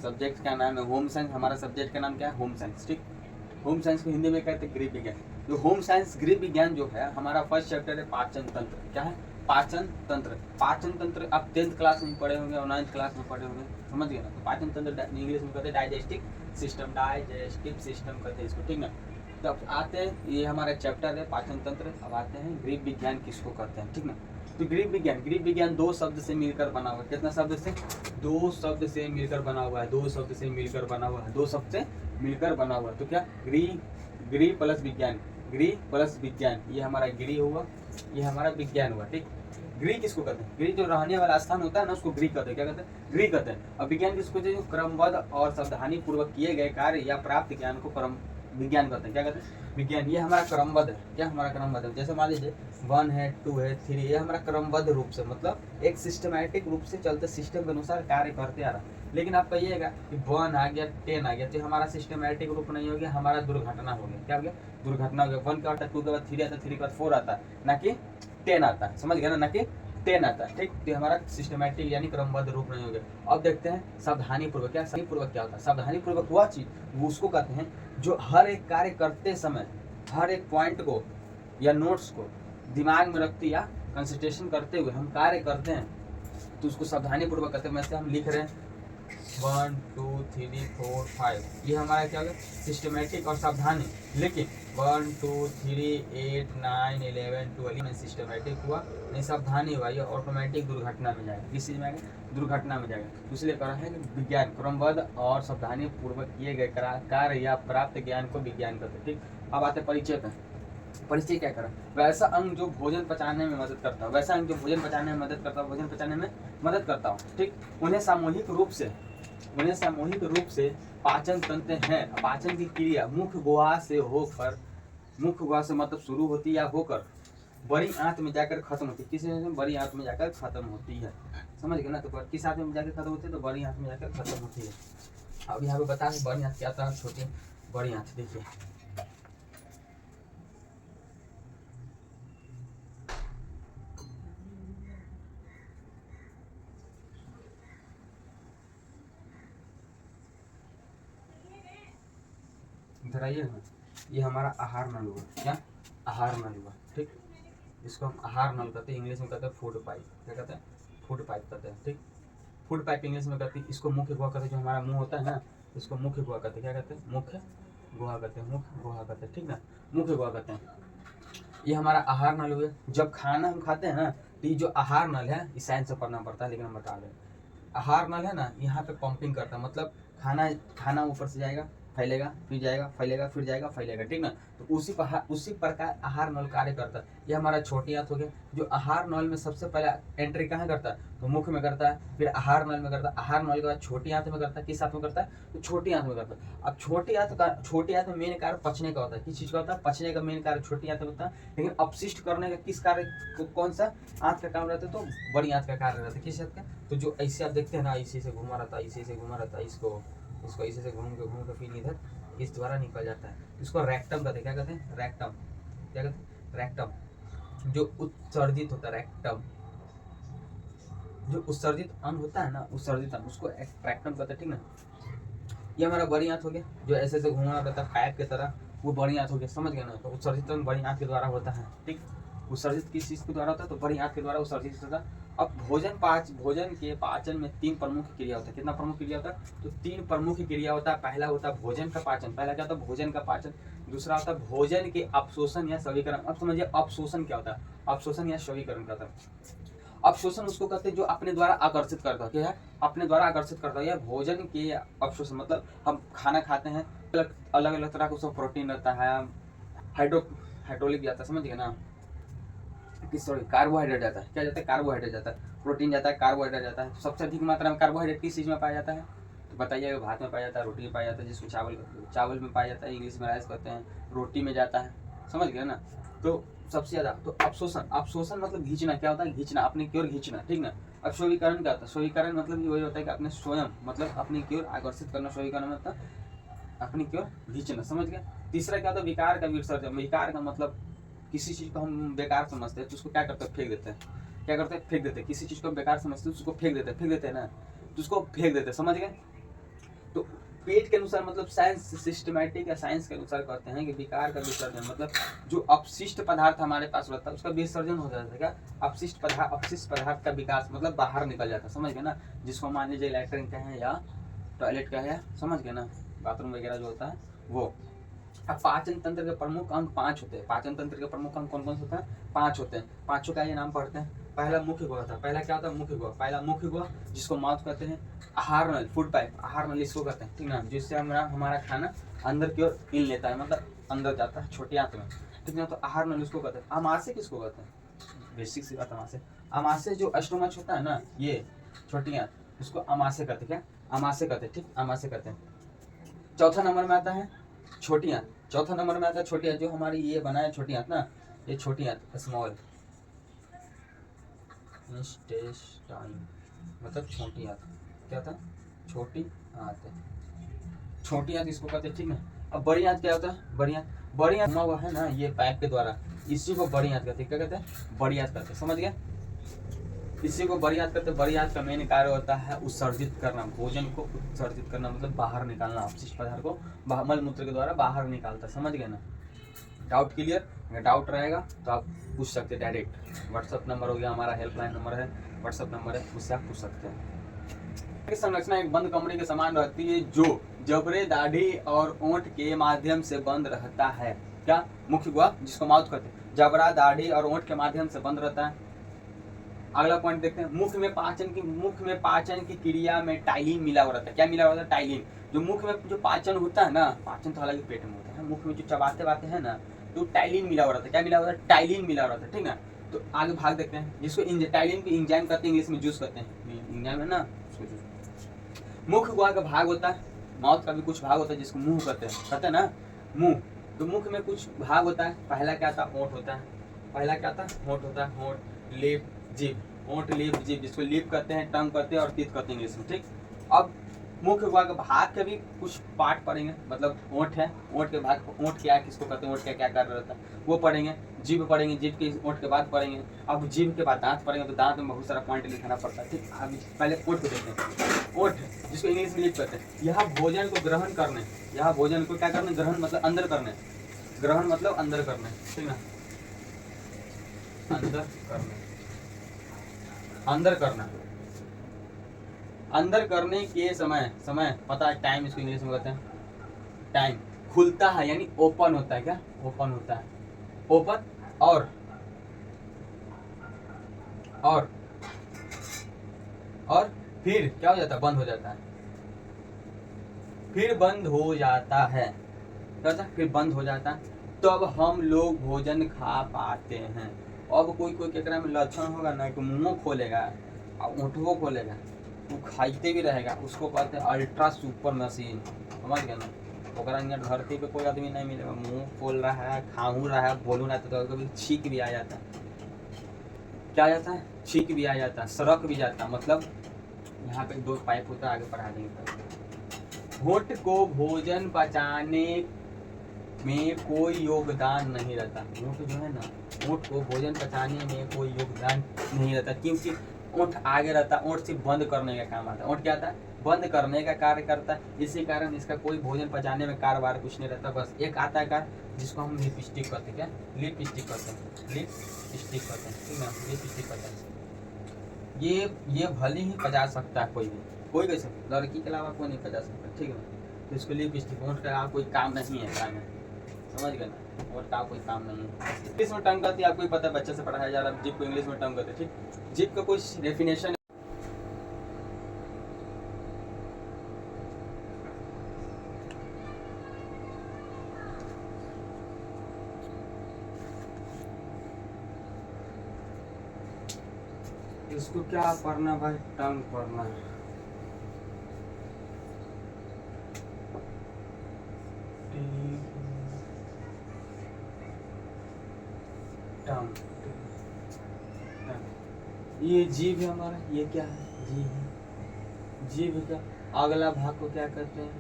Subject का नाम है होम साइंस, हमारा सब्जेक्ट का नाम क्या है, होम साइंस। ठीक, होम साइंस को हिंदी में कहते हैं गृह विज्ञान। जो होम साइंस गृह विज्ञान जो है हमारा फर्स्ट चैप्टर है पाचन तंत्र। क्या है, पाचन तंत्र। पाचन तंत्र आप 10th क्लास में पढ़े होंगे और 9th क्लास में पढ़े होंगे, समझ गए ना। तो पाचन तंत्र इंग्लिश में कहते हैं डाइजेस्टिव सिस्टम, डाइजेस्टिव सिस्टम कहते हैं इसको, ठीक ना। तो अब आते हैं, ये हमारा चैप्टर है पाचन तंत्र। अब आते हैं गृह विज्ञान किसको कहते हैं, ठीक ना। तो गृह विज्ञान दो शब्द से मिलकर बना हुआ है। कितना शब्द से, दो शब्द से मिलकर बना हुआ है, दो शब्द से मिलकर बना हुआ है, दो शब्द से मिलकर बना हुआ है। तो क्या, गृह प्लस विज्ञान, गृह प्लस विज्ञान, ये हमारा गृह हुआ, ये हमारा विज्ञान हुआ। ठीक, गृह किसको कहते हैं, गृह जो रहने वाला स्थान होता है ना उसको गृह कहते हैं। क्या कहते हैं, गृह कहते हैं। और विज्ञान किसको कहते हैं, जो क्रमबद्ध और सावधानी पूर्वक किए गए कार्य या प्राप्त ज्ञान को क्रम विज्ञान कहते हैं। क्या कहते हैं, विज्ञान। ये हमारा क्रमबद्ध है, क्या हमारा क्रमबद्ध है। जैसे मान लीजिए 1 है, 2 है, 3, ये हमारा क्रमबद्ध रूप से, मतलब एक सिस्टमैटिक रूप से चलते सिस्टम के अनुसार कार्य करते आ रहा है। लेकिन आप कहिएगा कि 1 आ गया, 10 आ गया, तो हमारा सिस्टमैटिक रूप नहीं हो गया, हमारा दुर्घटना हो गया। क्या हो गया, दुर्घटना हो गया। 1 का आता है, 2 के बाद 3 आता है, 3 के बाद 4 आता है, ना कि 10 आता है, समझ गया ना, ना कि 10 आता है। ठीक, तो हमारा सिस्टमैटिक यानी क्रमबद्ध रूप नहीं हो गया। अब देखते हैं सावधानी पूर्वक। क्या सावधानी पूर्वक क्या होता है, सावधानी पूर्वक वह चीज, वो उसको कहते हैं जो हर एक कार्य करते समय हर एक पॉइंट को या नोट्स को दिमाग में रखते या कंसंट्रेशन करते हुए हम कार्य करते हैं, तो उसको सावधानी पूर्वक कहते हैं। वैसे हम लिख रहे हैं 1 2 3 4 5, ये हमारा क्या होगा, सिस्टमेटिक और सावधानी। लेकिन 1 2 3 8 9 11 12 में सिस्टमेटिक हुआ नहीं, सावधानी हुआ, ये ऑटोमेटिक दुर्घटना में जाएगा। किस चीज में आएगा, दुर्घटना में जाएगा। इसलिए कहा है कि विज्ञान क्रमबद्ध और सावधानी पूर्वक किए गए कार्य या प्राप्त ज्ञान को विज्ञान कहते हैं। ठीक, अब आते परिचय पे। परिचय क्या करा, वैसा अंग जो भोजन पचाने में मदद करता है, वैसा अंग जो भोजन पचाने में मदद करता है, भोजन पचाने में मदद करता हूँ। ठीक, उन्हें सामूहिक रूप से पाचन तंत्र है। पाचन की क्रिया मुख्य गुहा से होकर, मुख्य गुहा से मतलब शुरू होती है या होकर बड़ी आंत में जाकर खत्म होती है। किस में, बड़ी आंत में जाकर खत्म होती है, समझ गए ना। तो किस आंत में जाकर खत्म होती है, तो बड़ी आंत में जाकर खत्म होती है। अब यहाँ पे बता दें बड़ी आंत क्या होता है, छोटी बड़ी आंत। देखिए इधर आइए ना, ये हमारा आहार नल हुआ। क्या, आहार नल हुआ। ठीक, इसको हम आहार नल कहते हैं, इंग्लिश में कहते हैं फूड पाइप। क्या कहते हैं, फूड पाइप कहते हैं। ठीक, फूड पाइप इंग्लिश में कहते हैं। इसको मुख्य गुहा कहते हैं, जो हमारा मुंह होता है ना, इसको मुख्य गुहा कहते हैं। क्या कहते हैं, मुख्य गुहा कहते हैं, मुख्य गुहा कहते हैं। ठीक ना, मुख्य गुहा कहते हैं। ये हमारा आहार नल हुआ। जब खाना हम खाते हैं ना, तो ये जो आहार नल है, इस साइंस से पढ़ना पड़ता है, लेकिन हम बता दें, आहार नल है ना, यहाँ पे पंपिंग करता है। मतलब खाना ऊपर से जाएगा, फैलेगा, फिर जाएगा, फैलेगा, फिर जाएगा, फैलेगा। ठीक ना, तो उसी प्रकार आहार नल कार्य करता है। ये हमारा छोटी आंत हो गया, जो आहार नल में सबसे पहले एंट्री कहाँ करता है, तो मुख में करता है, फिर आहार नल में करता है, आहार नल के बाद छोटी आंत में करता है। किस आंत में करता है, तो छोटी आंत में करता है। अब छोटी आंत में मेन कार्य पचने का होता है। किस चीज का होता है, पचने का मेन कार्य छोटी आंत में होता है। लेकिन अपशिष्ट करने का किस कार्य, कौन सा आंत का काम रहता है, तो बड़ी आंत का कार्य रहता है। किस आंत का, तो जो ऐसे आप देखते हैं ना, इसी से घुमा रहता है, इसी से घुमा रहता है, इसको ऐसे से घूम के फिर इधर इस द्वारा निकल जाता है। इसको रेक्टम कहते हैं। क्या कहते हैं, रेक्टम। क्या कहते हैं, रेक्टम। जो उत्सर्जित होता है, रेक्टम, जो उत्सर्जित अन्न होता है ना, उत्सर्जित अन्न, उसको रेक्टम कहते हैं। ठीक ना, ये हमारा बड़ी आंत हो गया, जो ऐसे घूमा रहता है पाइप की तरह, वो बड़ी आंत हो गया, समझ गए ना। तो उत्सर्जित अन्न बड़ी आंत के द्वारा होता है। ठीक, उत्सर्जित किस चीज के द्वारा होता है, तो बड़ी आंत के द्वारा उत्सर्जित होता है। अब भोजन के पाचन में 3 प्रमुख क्रिया होता है। कितना प्रमुख क्रिया होता है, तो 3 प्रमुख क्रिया होता है। पहला होता है भोजन का पाचन। पहला क्या होता है, भोजन का पाचन। दूसरा होता है भोजन के अपशोषण या स्वीकरण। अब समझिए अपशोषण क्या होता है, अपशोषण या स्वीकरण क्या होता है। अपशोषण उसको कहते हैं जो अपने द्वारा आकर्षित करता है। क्या है, अपने द्वारा आकर्षित करता है। या भोजन के अपशोषण मतलब हम खाना खाते हैं, अलग अलग तरह का उसमें प्रोटीन रहता है, हाइड्रोलिक जाता है, समझ गए ना, सॉरी कार्बोहाइड्रेट जाता है। क्या जाता है, कार्बोहाइड्रेट जाता है, प्रोटीन जाता है, कार्बोहाइड्रेट जाता है। सबसे अधिक मात्रा में कार्बोहाइड्रेट किस चीज़ में पाया जाता है, तो बताइए, भात में पाया जाता है, रोटी में पाया जाता है, जिसको चावल में पाया जाता है, इंग्लिश में राइस कहते हैं, रोटी में जाता है, समझ गए ना। तो सबसे ज़्यादा तो अपशोषण मतलब खींचना। क्या होता है, खींचना, अपनी की ओर खींचना। ठीक ना। अब स्वीकरण क्या होता है, स्वीकरण मतलब वही होता है कि अपने स्वयं मतलब अपनी की ओर आकर्षित करना। स्वीकरण मतलब अपनी की ओर खींचना, समझ गए। तीसरा क्या होता है, विकार का विसर्जन। विकार का मतलब किसी चीज़ को हम बेकार समझते हैं तो उसको क्या करते हैं, फेंक देते हैं। क्या करते हैं, फेंक देते हैं। किसी चीज़ को बेकार समझते हैं उसको फेंक देते हैं ना, तो उसको फेंक देते हैं, समझ गए। तो पेट के अनुसार मतलब साइंस सिस्टमैटिक या साइंस के अनुसार कहते हैं कि विकार का विसर्जन मतलब जो अपशिष्ट पदार्थ हमारे पास रहता है उसका विसर्जन हो जाता है। क्या अपशिष्ट पदार्थ का विकास मतलब बाहर निकल जाता है, समझ गए ना, जिसको मान लीजिए लैट्रिन कहें या टॉयलेट कहें, समझ गए ना, बाथरूम वगैरह जो होता है वो। अब पाचन तंत्र के प्रमुख अंग 5 होते हैं। पाचन तंत्र के प्रमुख अंग कौन कौन से होते हैं? 5 होते हैं। पांचों का ये नाम पढ़ते हैं। पहला मुख्य गुहा था। पहला क्या होता है? मुख्य गुहा। पहला मुख्य गुहा जिसको माउथ कहते हैं। आहार नल, फूड पाइप, आहार नल इसको कहते हैं, ठीक ना, जिससे हमारा खाना अंदर की ओर इन लेता है, मतलब अंदर जाता है छोटी आंत में, ठीक ना, तो आहार नल उसको कहते हैं। आमाशय किसको कहते हैं? बेसिक सी बात, आमाशय। आमाशय जो स्टोमच होता है ना, ये छोटी आंत, उसको आमाशय कहते हैं। क्या? आमाशय कहते हैं, ठीक, आमाशय कहते हैं। चौथा नंबर में आता है छोटी आंत। चौथा नंबर में आता है छोटी आंत, जो हमारी ये बना है छोटी आंत ना, ये छोटी आंत, स्मॉल इंटेस्टाइन मतलब छोटी आंत। क्या था? छोटी आंत। छोटी आंत इसको कहते हैं, ठीक ना। अब बड़ी आंत क्या होता है? बड़ी आंत, बड़ी आंत हुआ है ना ये पाइप के द्वारा, इसी को बड़ी आंत कहते हैं। क्या कहते हैं? बड़ी आंत कहते हैं, समझ गए? इसी को बड़ी आंत कहते हैं। बड़ी आंत का मेन कार्य होता है उत्सर्जित करना, भोजन को उत्सर्जित करना मतलब बाहर निकालना, अपशिष्ट पदार्थ को मल मूत्र के द्वारा बाहर निकालता, समझ गए ना। Doubt clear? अगर डाउट रहेगा तो आप पूछ सकते हैं डायरेक्ट। व्हाट्सअप नंबर हो गया हमारा, हेल्पलाइन नंबर है, व्हाट्सअप नंबर है, उससे आप पूछ सकते हैं। संरचना एक बंद कमरे के समान रहती है जो जबड़े, दाढ़ी और ओंठ के माध्यम से बंद रहता है। क्या? मुख्य गुहा जिसको माउथ कहते हैं, जबड़ा, दाढ़ी और ओंठ के माध्यम से बंद रहता है। अगला पॉइंट देखते हैं, मुख में पाचन की क्रिया में टाइलिन मिला हुआ रहता है। क्या मिला हुआ रहता है? टाइलिन। जो मुख में जो पाचन होता है ना, पाचन तो हालांकि पेट में होता है, मुख में जो चबाते बाते हैं ना, तो टाइलिन मिला हुआ रहता है। क्या मिला हुआ रहता है? टाइलिन मिला हुआ रहता है, ठीक ना। तो आगे भाग देखते हैं, जिसको टाइलिन को इंजाइम कहते हैं, इंग्लिश में जूस कहते हैं, इंजाइम है ना, उसको जूस। मुख्य गुहा का भाग होता है, माउथ का भी कुछ भाग होता है जिसको मुंह कहते हैं ना, मुंह। तो मुख में कुछ भाग होता है। पहला क्या था? होंठ होता है। पहला क्या था? होंठ होता है। होंठ, लिप, जीभ। होंठ, लिप, जीभ, जिसको लिप कहते हैं, टंग कहते हैं और टीथ कहते हैं इंग्लिश में, ठीक। अब मुख्य गुहा के भाग के भी कुछ पार्ट पढ़ेंगे, मतलब होंठ है, होंठ के भाग, होंठ क्या है, किसको कहते हैं, होंठ क्या कार्य रहता है, वो पढ़ेंगे। जीभ पढ़ेंगे, जीभ के होंठ के बाद पढ़ेंगे। अब जीभ के बाद दांत पढ़ेंगे, तो दांत में बहुत सारा पॉइंट लिखना पड़ता है, ठीक। अभी पहले होंठ को देखते हैं। होंठ जिसको इंग्लिश में लिप कहते हैं, यह भोजन को ग्रहण करने, यह भोजन को क्या करने? ग्रहण मतलब अंदर करने, ग्रहण मतलब अंदर करने, ठीक ना, अंदर करने, अंदर करना। अंदर करने के समय पता है, टाइम इसको इंग्लिश में कहते हैं। टाइम खुलता है यानी ओपन होता है। क्या? ओपन होता है, ओपन। और फिर क्या हो जाता है? बंद हो जाता है। फिर बंद हो जाता है, क्या होता है? फिर बंद हो जाता है, तब हम लोग भोजन खा पाते हैं। अब कोई केकरा में लक्षण होगा ना कि मुंह खोलेगा और ओंठों खोलेगा, वो खाइते भी रहेगा, उसको कहते हैं अल्ट्रा सुपर मशीन, समझ गए ना। ओकरा यहाँ धरती पे कोई आदमी नहीं मिलेगा, मुंह खोल रहा है, खाऊं रहा है, बोलू रहा है, तो कभी छींक भी आ जाता है। क्या आ जाता है? छींक भी आ जाता है, सड़क भी जाता है, मतलब यहाँ पे 2 पाइप होता है, आगे पढ़ा देंगे। होंठ को भोजन पचाने में कोई योगदान नहीं रहता। होंठ जो है ना, होंठ को भोजन पचाने में कोई योगदान नहीं रहता, क्योंकि ओंठ आगे रहता है, ओंठ सिर्फ बंद करने का काम आता है। ओंठ क्या आता है? बंद करने का कार्य करता है। इसी कारण इसका कोई भोजन पचाने में कारोबार कुछ नहीं रहता। बस एक आता है कार्य जिसको हम लिपस्टिक कहते हैं। क्या? लिपस्टिक कहते हैं, लिपस्टिक कहते हैं, ठीक है, लिपस्टिक कहते हैं। ये भले ही पचा सकता है कोई कैसे, लड़की के अलावा कोई नहीं पचा सकता, ठीक है। तो इसको लिपस्टिक, ओंठ का कोई काम नहीं है काम में, समझ गए ना, और का कोई काम नहीं है। इंग्लिश में टंग कहती है, आपको ही पता है, बच्चे से पढ़ाया जा रहा है, जीभ को इंग्लिश में टंग कहते हैं, ठीक। जीभ का कुछ डेफिनेशन, इसको क्या पढ़ना भाई? टंग पढ़ना है। टंग, ये जीभ है हमारा, ये क्या है? जीभ है। जीभ का अगला भाग को क्या कहते हैं?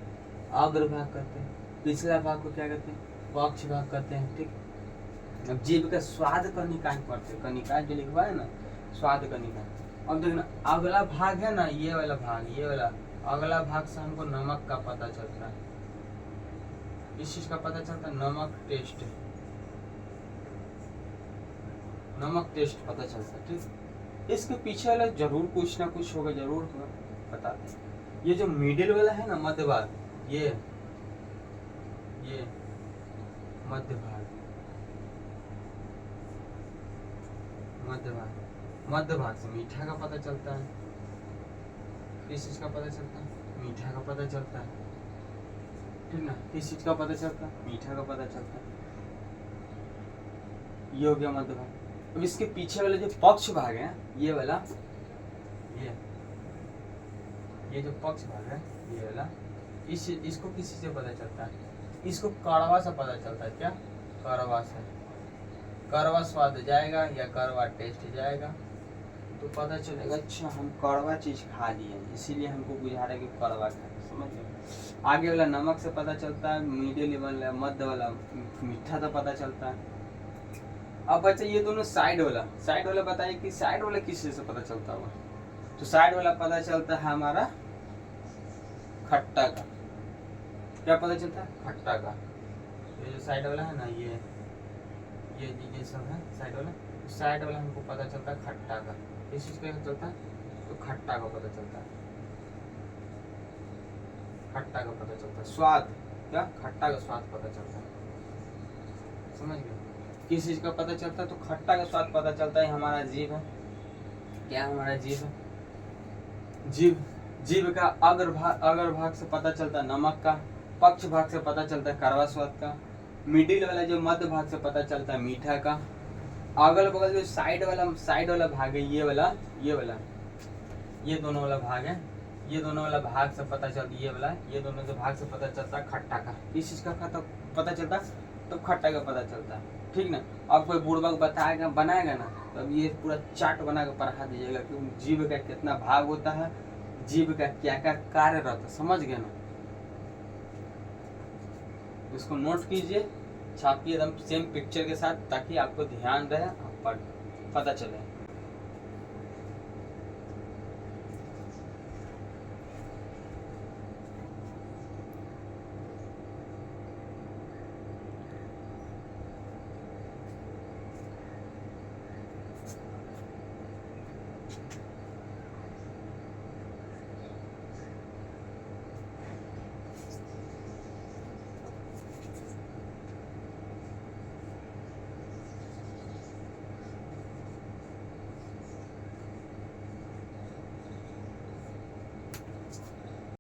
अग्र भाग कहते हैं। पिछला भाग को क्या कहते हैं? पक्ष भाग कहते हैं, ठीक। अब जीभ का स्वाद कनिकाय पढ़ते हैं, कनिकाय जो लिखवा है ना, स्वाद कनिकाय। अब देखना अगला भाग है ना, ये वाला भाग, ये वाला अगला भाग से हमको नमक का पता चलता है। इस चीज का पता चलता है, नमक टेस्ट, नमक टेस्ट पता चलता है। ठीक, इसके पीछे वाला जरूर कुछ ना कुछ होगा, जरूर होगा, बताते हैं। ये जो मिडिल वाला है ना, मध्य भाग, ये मध्य भाग, मध्य भाग से मीठा का पता चलता है। किस चीज का पता चलता है? मीठा का पता चलता है। ठीक ना, किस चीज का पता चलता है? मीठा का पता चलता है। ये हो गया मध्य भाग। अब इसके पीछे वाले जो पक्ष भाग है, ये वाला, ये जो पक्ष भाग है, ये वाला, इसको किसी से पता चलता है? इसको कड़वा से पता चलता है। क्या? कड़वा से। कड़वा स्वाद जाएगा या कड़वा टेस्ट जाएगा तो पता चलेगा, अच्छा हम कड़वा चीज खा लिए, इसीलिए हमको बुझा रहा है कि कड़वा खाए। समझ गए? आगे वाला नमक से पता चलता है, मिडिल वाला, मध्य वाला मीठा से पता चलता है। अब बच्चा ये दोनों साइड वाला बताइए कि साइड वाला किस चीज से पता चलता होगा? तो साइड वाला पता चलता है हमारा खट्टा का। क्या पता चलता है? खट्टा का। ये जो साइड वाला है ना, ये सब है साइड वाला हमको पता चलता है खट्टा का। इस चीज का चलता है तो खट्टा का पता चलता है, खट्टा का पता चलता है। स्वाद, क्या? खट्टा का स्वाद पता चलता है। समझ गए? किस चीज का पता चलता है? तो खट्टा का स्वाद पता चलता है। हमारा जीभ है, क्या हमारा जीभ है? जीभ का अग्र भाग से पता चलता है नमक का, पक्ष भाग से पता चलता है कड़वा स्वाद का, मिडिल वाला जो मध्य भाग से पता चलता है मीठा का, अगल बगल जो साइड वाला भाग है, ये दोनों वाला भाग है, ये दोनों वाला भाग से पता चलता है, ये दोनों जो भाग से पता चलता है खट्टा का। इस चीज का पता चलता है तो खट्टा का पता चलता है। ठीक ना? अब कोई बुड़बक बनाएगा ना, तो अब ये पूरा चार्ट बना के पढ़ा दीजिएगा कि जीभ का कितना भाग होता है, जीभ का क्या क्या कार्य रहता है। समझ गए ना? इसको नोट कीजिए, छापिए एकदम सेम पिक्चर के साथ, ताकि आपको ध्यान रहे, आप पता चले।